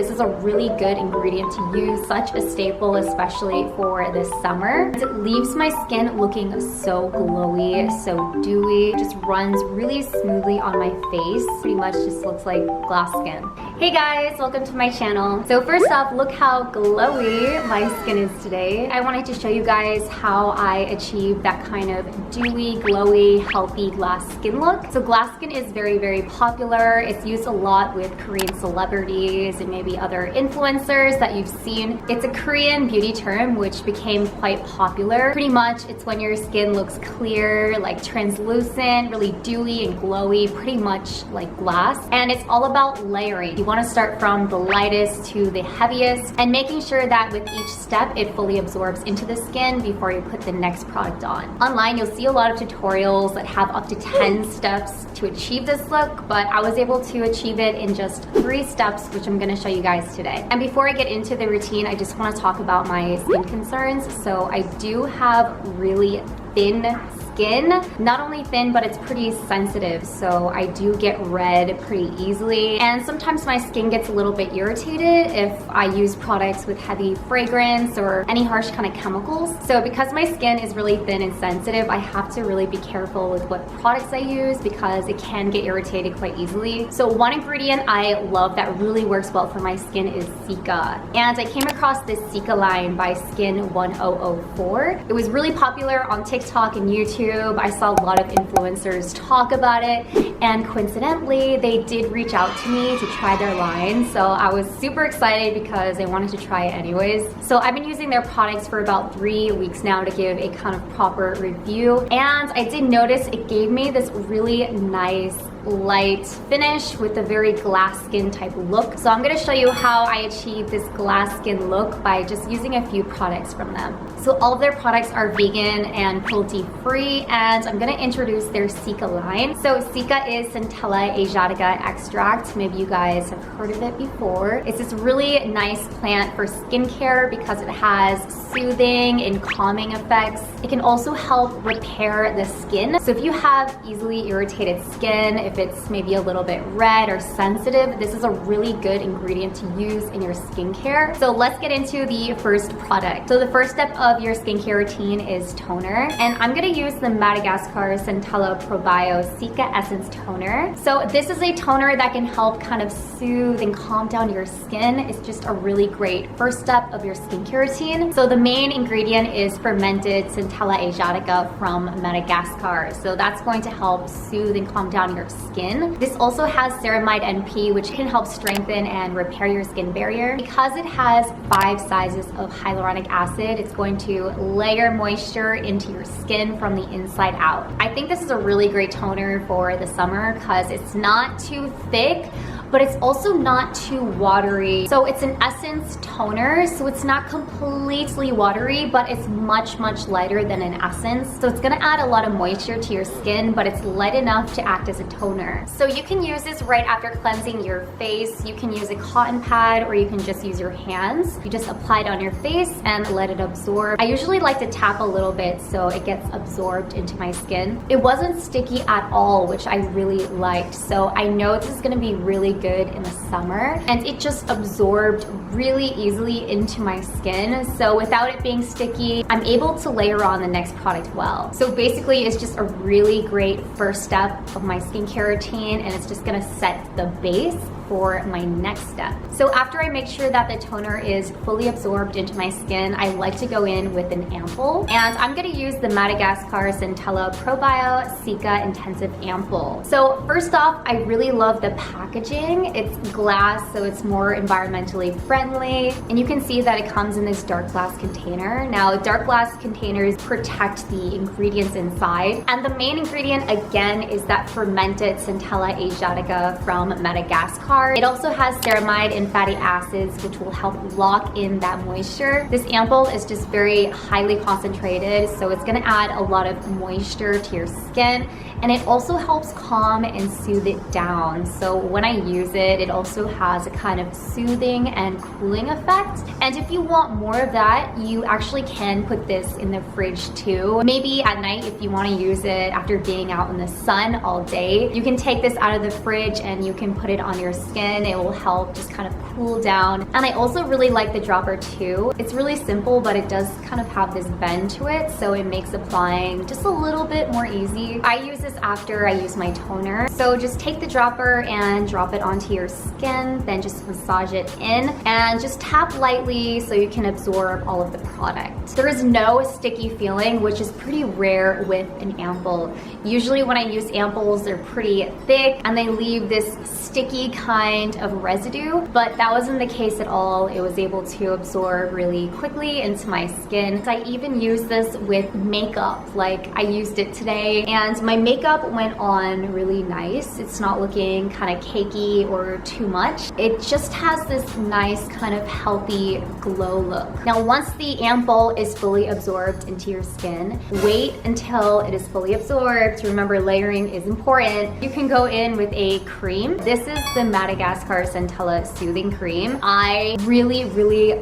this is a really good ingredient to use, such a staple, especially for this summer. It leaves my skin looking so glowy, so dewy. It just runs really smoothly on my face. Pretty much just looks like glass skin. Hey guys, welcome to my channel. So first off, look how glowy my skin is today. I wanted to show you guys how I achieve that kind of dewy, glowy, healthy glass skin look. So glass skin is very, very popular. It's used a lot with Korean celebrities and maybe other influencers that you've seen. It's a Korean beauty term which became quite popular. Pretty much it's when your skin looks clear, like translucent, really dewy and glowy, pretty much like glass. And it's all about layering. You want to start from the lightest to the heaviest and making sure that with each step it fully absorbs into the skin before you put the next product on. Online you'll see a lot of tutorials that have up to 10 steps to achieve this look, but I was able to achieve it in just 3 steps, which I'm going to show you guys today. And before I get into the routine, I just want to talk about my skin concerns. So I do have really thin skin. Not only thin, but it's pretty sensitive, so I do get red pretty easily. And sometimes my skin gets a little bit irritated if I use products with heavy fragrance or any harsh kind of chemicals. So because my skin is really thin and sensitive, I have to really be careful with what products I use because it can get irritated quite easily. So one ingredient I love that really works well for my skin is Cica. And I came across this Cica line by Skin 1004. It was really popular on TikTok and YouTube. I saw a lot of influencers talk about it, and coincidentally they did reach out to me to try their line, so I was super excited because I wanted to try it anyways. So I've been using their products for about 3 weeks now to give a kind of proper review, and I did notice it gave me this really nice light finish with a very glass skin type look. So I'm going to show you how I achieve this glass skin look by just using a few products from them. So all of their products are vegan and cruelty free, and I'm going to introduce their Cica line. So Cica is Centella asiatica extract. Maybe you guys have heard of it before. It's this really nice plant for skincare because it has soothing and calming effects. It can also help repair the skin. So if you have easily irritated skin, if it's maybe a little bit red or sensitive, this is a really good ingredient to use in your skincare. So let's get into the first product. So the first step of your skincare routine is toner, and I'm gonna use the Madagascar Centella Probio Cica Essence Toner. So this is a toner that can help kind of soothe and calm down your skin. It's just a really great first step of your skincare routine. So the main ingredient is fermented Centella asiatica from Madagascar. So that's going to help soothe and calm down your skin. This also has ceramide NP, which can help strengthen and repair your skin barrier. Because it has 5 sizes of hyaluronic acid, it's going to layer moisture into your skin from the inside out. I think this is a really great toner for the summer because it's not too thick, but it's also not too watery. So it's an essence toner, so it's not completely watery, but it's much, much lighter than an essence. So it's gonna add a lot of moisture to your skin, but it's light enough to act as a toner. So you can use this right after cleansing your face. You can use a cotton pad or you can just use your hands. You just apply it on your face and let it absorb. I usually like to tap a little bit so it gets absorbed into my skin. It wasn't sticky at all, which I really liked. So I know this is gonna be really good in the summer, and it just absorbed really easily into my skin. So without it being sticky, I'm able to layer on the next product well. So basically it's just a really great first step of my skincare routine, and it's just gonna set the base for my next step. So after I make sure that the toner is fully absorbed into my skin, I like to go in with an ampoule, and I'm gonna use the Madagascar Centella Probio Cica Intensive Ampoule. So first off, I really love the packaging. It's glass, so it's more environmentally friendly, and you can see that it comes in this dark glass container. Now, dark glass containers protect the ingredients inside, and the main ingredient again is that fermented Centella asiatica from Madagascar. It also has ceramide and fatty acids, which will help lock in that moisture. This ampoule is just very highly concentrated, so it's gonna add a lot of moisture to your skin, and it also helps calm and soothe it down. So when I use it, it also has a kind of soothing and cooling effect. And if you want more of that, you actually can put this in the fridge too. Maybe at night if you want to use it after being out in the sun all day, you can take this out of the fridge and you can put it on your skin. It will help just kind of cool down. And I also really like the dropper too. It's really simple, but it does kind of have this bend to it, so it makes applying just a little bit more easy. I use this after I use my toner. So just take the dropper and drop it onto your skin, then just massage it in and just tap lightly so you can absorb all of the product. There is no sticky feeling, which is pretty rare with an ampoule. Usually when I use ampoules, they're pretty thick and they leave this sticky kind of residue, but that wasn't the case at all. It was able to absorb really quickly into my skin. So I even use this with makeup, like I used it today, and my makeup went on really nice. It's not looking kind of cakey or too much. It just has this nice kind of healthy glow look. Now, once the ampoule is fully absorbed into your skin, wait until it is fully absorbed. Remember, layering is important. You can go in with a cream. This is the Madagascar Centella Soothing Cream. I really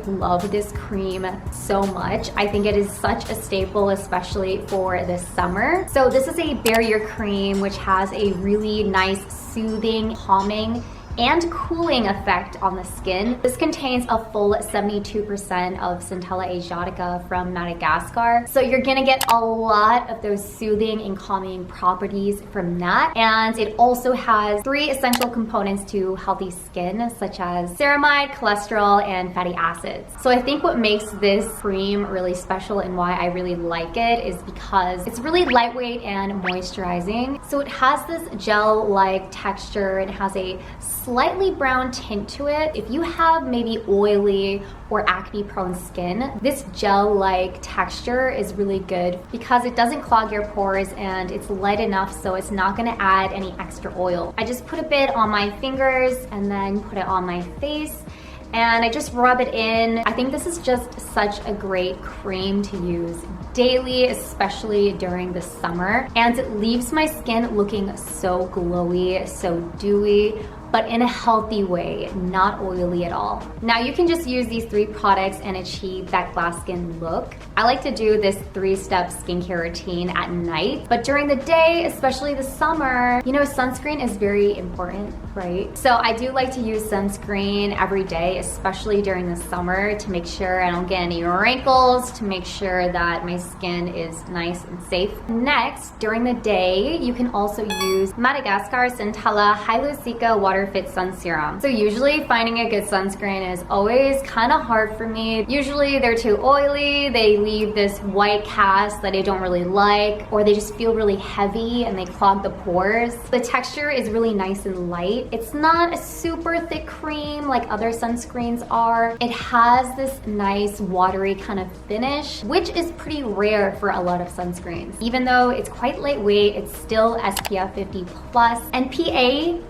love this cream so much. I think it is such a staple, especially for the summer. So this is a barrier cream which has a really nice soothing, calming, and cooling effect on the skin. This contains a full 72% of Centella asiatica from Madagascar. So you're gonna get a lot of those soothing and calming properties from that. And it also has 3 essential components to healthy skin, such as ceramide, cholesterol, and fatty acids. So I think what makes this cream really special and why I really like it is because it's really lightweight and moisturizing. So it has this gel-like texture. It has a slightly brown tint to it. If you have maybe oily or acne prone skin, this gel-like texture is really good because it doesn't clog your pores and it's light enough so it's not gonna add any extra oil. I just put a bit on my fingers and then put it on my face and I just rub it in. I think this is just such a great cream to use daily, especially during the summer. And it leaves my skin looking so glowy, so dewy, but in a healthy way, not oily at all. Now you can just use these 3 products and achieve that glass skin look. I like to do this 3-step skincare routine at night, but during the day, especially the summer, you know, sunscreen is very important, right? So I do like to use sunscreen every day, especially during the summer, to make sure I don't get any wrinkles, to make sure that my skin is nice and safe. Next, during the day, you can also use Madagascar Centella Hyaluronic Water Fit Sun Serum. So usually finding a good sunscreen is always kind of hard for me. Usually they're too oily, they leave this white cast that I don't really like, or they just feel really heavy and they clog the pores. The texture is really nice and light. It's not a super thick cream like other sunscreens are. It has this nice watery kind of finish, which is pretty rare for a lot of sunscreens. Even though it's quite lightweight, it's still SPF 50 plus and PA+++++.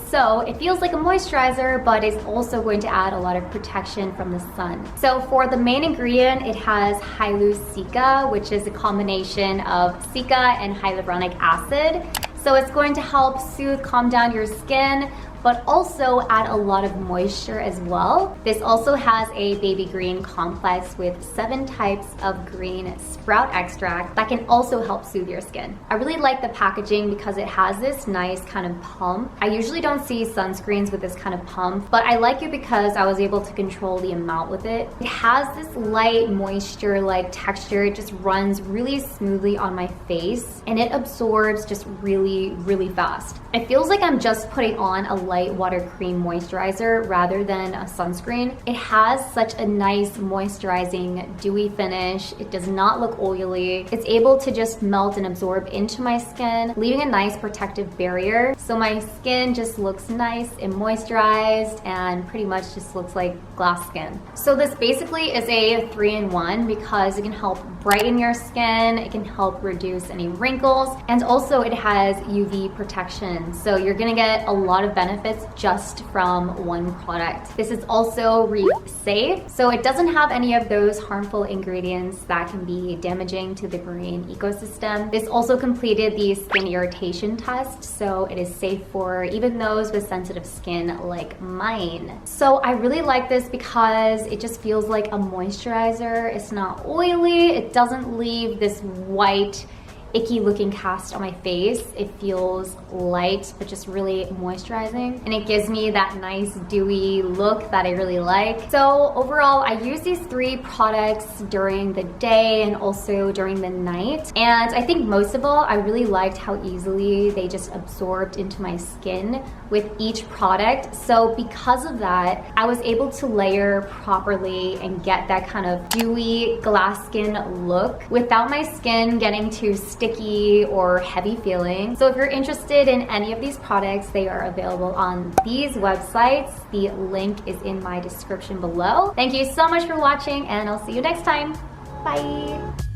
So it feels like a moisturizer, but it's also going to add a lot of protection from the sun. So for the main ingredient, it has Hyaluronic, which is a combination of cica and hyaluronic acid. So it's going to help soothe, calm down your skin, but also add a lot of moisture as well. This also has a baby green complex with 7 types of green sprout extract that can also help soothe your skin. I really like the packaging because it has this nice kind of pump. I usually don't see sunscreens with this kind of pump, but I like it because I was able to control the amount with it. It has this light moisture-like texture. It just runs really smoothly on my face and it absorbs just really fast. It feels like I'm just putting on a light water cream moisturizer rather than a sunscreen. It has such a nice moisturizing dewy finish. It does not look oily. It's able to just melt and absorb into my skin, leaving a nice protective barrier. So my skin just looks nice and moisturized and pretty much just looks like glass skin. So this basically is a 3-in-1 because it can help brighten your skin, it can help reduce any wrinkles, and also it has UV protection. So you're gonna get a lot of benefits just from one product. This is also reef safe, so it doesn't have any of those harmful ingredients that can be damaging to the marine ecosystem. This also completed the skin irritation test, so it is safe for even those with sensitive skin like mine. So I really like this because it just feels like a moisturizer. It's not oily, it doesn't leave this white icky looking cast on my face. It feels light, but just really moisturizing. And it gives me that nice dewy look that I really like. So overall, I use these 3 products during the day and also during the night. And I think most of all, I really liked how easily they just absorbed into my skin with each product. So because of that, I was able to layer properly and get that kind of dewy glass skin look without my skin getting too sticky or heavy feeling. So if you're interested in any of these products, they are available on these websites. The link is in my description below. Thank you so much for watching, and I'll see you next time. Bye.